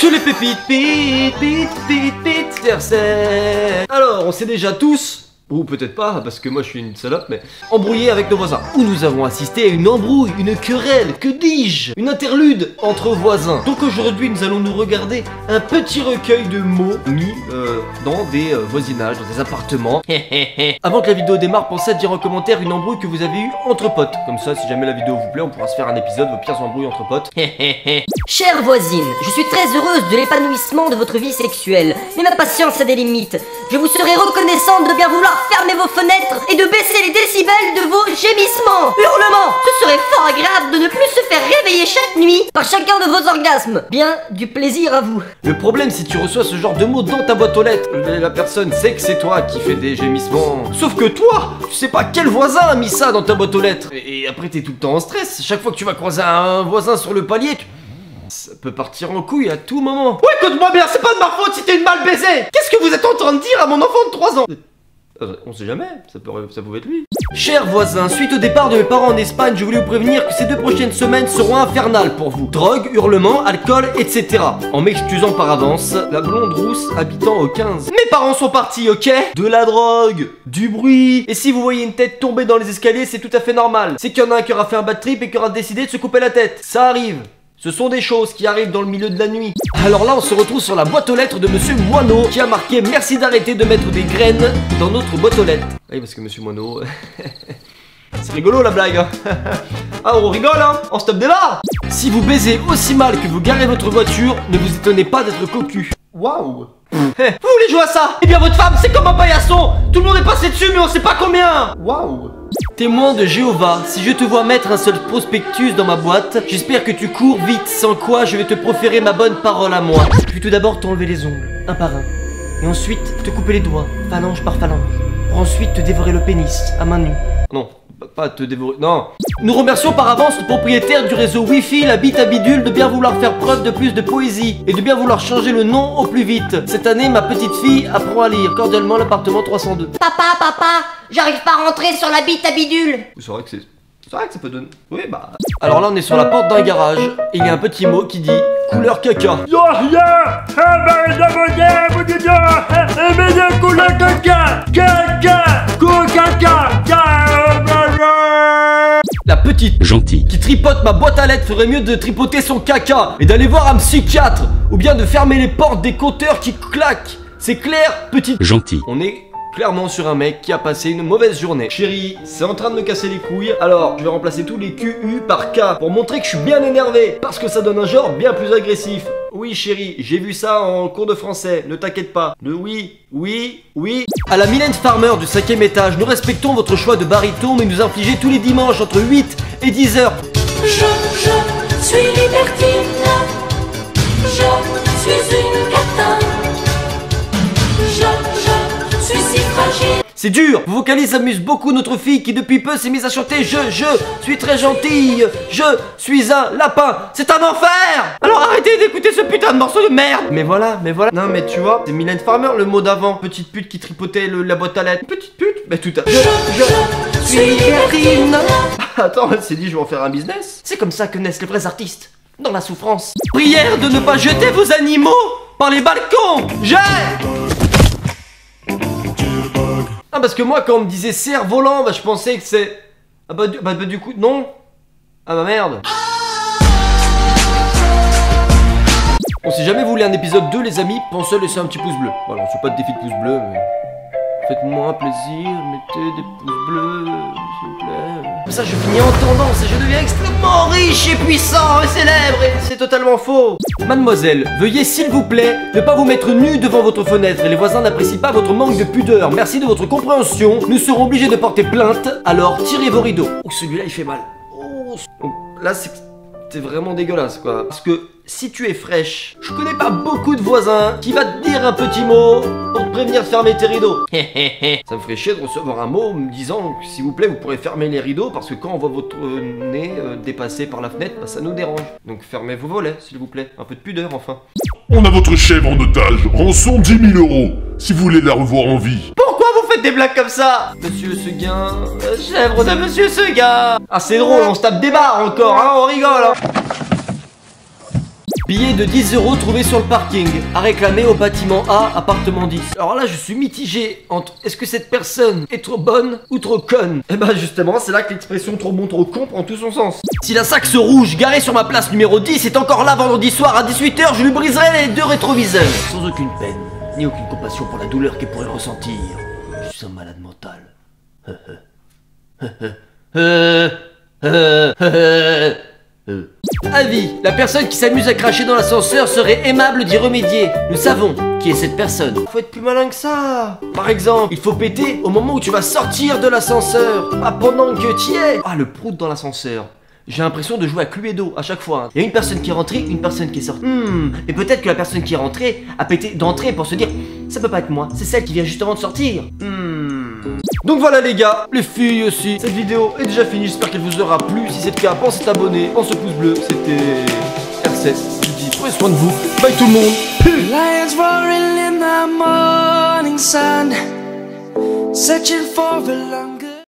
Sur les pépites, pit, alors, on sait déjà tous, ou peut-être pas, parce que moi je suis une salope, mais embrouillé avec nos voisins. Où nous avons assisté à une embrouille, une querelle, que dis-je, une interlude entre voisins. Donc aujourd'hui, nous allons nous regarder un petit recueil de mots mis dans des voisinages, dans des appartements. Avant que la vidéo démarre, pensez à dire en commentaire une embrouille que vous avez eue entre potes. Comme ça, si jamais la vidéo vous plaît, on pourra se faire un épisode vos pires embrouilles entre potes. Chère voisine, je suis très heureuse de l'épanouissement de votre vie sexuelle, mais ma patience a des limites. Je vous serai reconnaissante de bien vouloir fermer vos fenêtres et de baisser les décibels de vos gémissements. Hurlements. Ce serait fort agréable de ne plus se faire réveiller chaque nuit par chacun de vos orgasmes. Bien du plaisir à vous. Le problème, si tu reçois ce genre de mots dans ta boîte aux lettres, la personne sait que c'est toi qui fais des gémissements. Sauf que toi, tu sais pas quel voisin a mis ça dans ta boîte aux lettres. Et après, t'es tout le temps en stress. Chaque fois que tu vas croiser un voisin sur le palier, ça peut partir en couille à tout moment. Ouais, écoute-moi bien, c'est pas de ma faute si t'es une mal baisée. Qu'est-ce que vous êtes en train de dire à mon enfant de 3 ans? On sait jamais, ça pouvait être lui. Chers voisins, suite au départ de mes parents en Espagne, je voulais vous prévenir que ces 2 prochaines semaines seront infernales pour vous. Drogue, hurlements, alcool, etc. En m'excusant par avance, la blonde rousse habitant au 15. Mes parents sont partis, ok? De la drogue, du bruit. Et si vous voyez une tête tomber dans les escaliers, c'est tout à fait normal. C'est qu'il y en a un qui aura fait un bad trip et qui aura décidé de se couper la tête. Ça arrive. Ce sont des choses qui arrivent dans le milieu de la nuit. Alors là, on se retrouve sur la boîte aux lettres de Monsieur Moineau qui a marqué « Merci d'arrêter de mettre des graines dans notre boîte aux lettres ». Oui, parce que Monsieur Moineau... c'est rigolo la blague, hein. Ah, on rigole, hein. On se tape des barres. Si vous baisez aussi mal que vous garez votre voiture, ne vous étonnez pas d'être cocu. Waouh. Vous voulez jouer à ça? Eh bien, votre femme, c'est comme un paillasson. Tout le monde est passé dessus, mais on sait pas combien. Waouh. Témoin de Jéhovah, si je te vois mettre un seul prospectus dans ma boîte, j'espère que tu cours vite, sans quoi je vais te proférer ma bonne parole à moi. Puis tout d'abord t'enlever les ongles, un par un. Et ensuite te couper les doigts, phalange par phalange. Pour ensuite te dévorer le pénis, à main nue. Non, pas te dévorer, non. Nous remercions par avance le propriétaire du réseau Wi-Fi, la bite à bidule, de bien vouloir faire preuve de plus de poésie et de bien vouloir changer le nom au plus vite. Cette année, ma petite fille apprend à lire. Cordialement, l'appartement 302. Papa, j'arrive pas à rentrer sur la bite à bidule. C'est vrai que ça peut donner. Oui, bah. Alors là, on est sur la porte d'un garage et il y a un petit mot qui dit couleur caca. La petite gentille qui tripote ma boîte à lettres ferait mieux de tripoter son caca et d'aller voir un psychiatre ou bien de fermer les portes des compteurs qui claquent. C'est clair, petite gentille. On est clairement sur un mec qui a passé une mauvaise journée. Chérie, c'est en train de me casser les couilles. Alors, je vais remplacer tous les QU par K pour montrer que je suis bien énervé parce que ça donne un genre bien plus agressif. Oui chérie, j'ai vu ça en cours de français, ne t'inquiète pas. De oui. À la Mylène Farmer du 5e étage, nous respectons votre choix de baryton mais nous infligez tous les dimanches entre 8 et 10 heures. Je suis libertine, je suis une cata, je suis si fragile. C'est dur, vos vocalises amusent beaucoup notre fille qui depuis peu s'est mise à chanter je suis très gentille, je suis un lapin, c'est un enfer. Alors arrêtez d'écouter ce putain de morceau de merde. Mais voilà. Non mais tu vois, c'est Mylène Farmer le mot d'avant. Petite pute qui tripotait la boîte à lettres. Petite pute. Mais tout à Je suis libertine. Attends, elle s'est dit je vais en faire un business. C'est comme ça que naissent les vrais artistes, dans la souffrance. Prière de ne pas jeter vos animaux par les balcons. Ah parce que moi quand on me disait cerf-volant, bah je pensais que c'est... Ah bah du coup, non. Ah bah merde. Bon, si jamais vous voulez un épisode 2 les amis, pensez à laisser un petit pouce bleu. Voilà, on se fait pas de défi de pouce bleu, mais... Faites-moi un plaisir, mettez des pouces bleus, s'il vous plaît. Comme ça je finis en tendance et je deviens extrêmement riche et puissant et célèbre et c'est totalement faux. Mademoiselle, veuillez s'il vous plaît ne pas vous mettre nu devant votre fenêtre et les voisins n'apprécient pas votre manque de pudeur. Merci de votre compréhension, nous serons obligés de porter plainte, alors tirez vos rideaux. Oh celui-là il fait mal. Oh, là c'est vraiment dégueulasse quoi. Parce que si tu es fraîche, je connais pas beaucoup de voisins qui va te dire un petit mot pour te prévenir de fermer tes rideaux. Ça me ferait chier de recevoir un mot me disant s'il vous plaît vous pourrez fermer les rideaux parce que quand on voit votre nez dépasser par la fenêtre, bah, ça nous dérange. Donc fermez vos volets s'il vous plaît, un peu de pudeur enfin. On a votre chèvre en otage, rançon 10 000 €, si vous voulez la revoir en vie. Pourquoi vous faites des blagues comme ça? Monsieur Seguin, la chèvre de Monsieur Seguin. Ah c'est drôle, on se tape des barres encore, hein, on rigole hein. Billet de 10 € trouvé sur le parking, à réclamer au bâtiment A, appartement 10. Alors là, je suis mitigé entre est-ce que cette personne est trop bonne ou trop conne. Et bah justement, c'est là que l'expression trop bon, trop con prend tout son sens. Si la Saxe rouge garée sur ma place numéro 10 est encore là vendredi soir à 18 h, je lui briserai les 2 rétroviseurs. Sans aucune peine, ni aucune compassion pour la douleur qu'elle pourrait ressentir. Je suis un malade mental. Avis, la personne qui s'amuse à cracher dans l'ascenseur serait aimable d'y remédier. Nous savons qui est cette personne. Faut être plus malin que ça. Par exemple, il faut péter au moment où tu vas sortir de l'ascenseur, pas pendant que tu y es. Ah, le prout dans l'ascenseur. J'ai l'impression de jouer à Cluedo à chaque fois. Il y a une personne qui est rentrée, une personne qui est sortie. Et peut-être que la personne qui est rentrée a pété d'entrée pour se dire ça peut pas être moi, c'est celle qui vient justement de sortir. Donc voilà les gars, les filles aussi. Cette vidéo est déjà finie, j'espère qu'elle vous aura plu. Si c'est le cas, pensez à t'abonner, pense au pouce bleu. C'était R7, je vous dis prenez soin de vous. Bye tout le monde. Lions roaring in the morning sun, searching for a long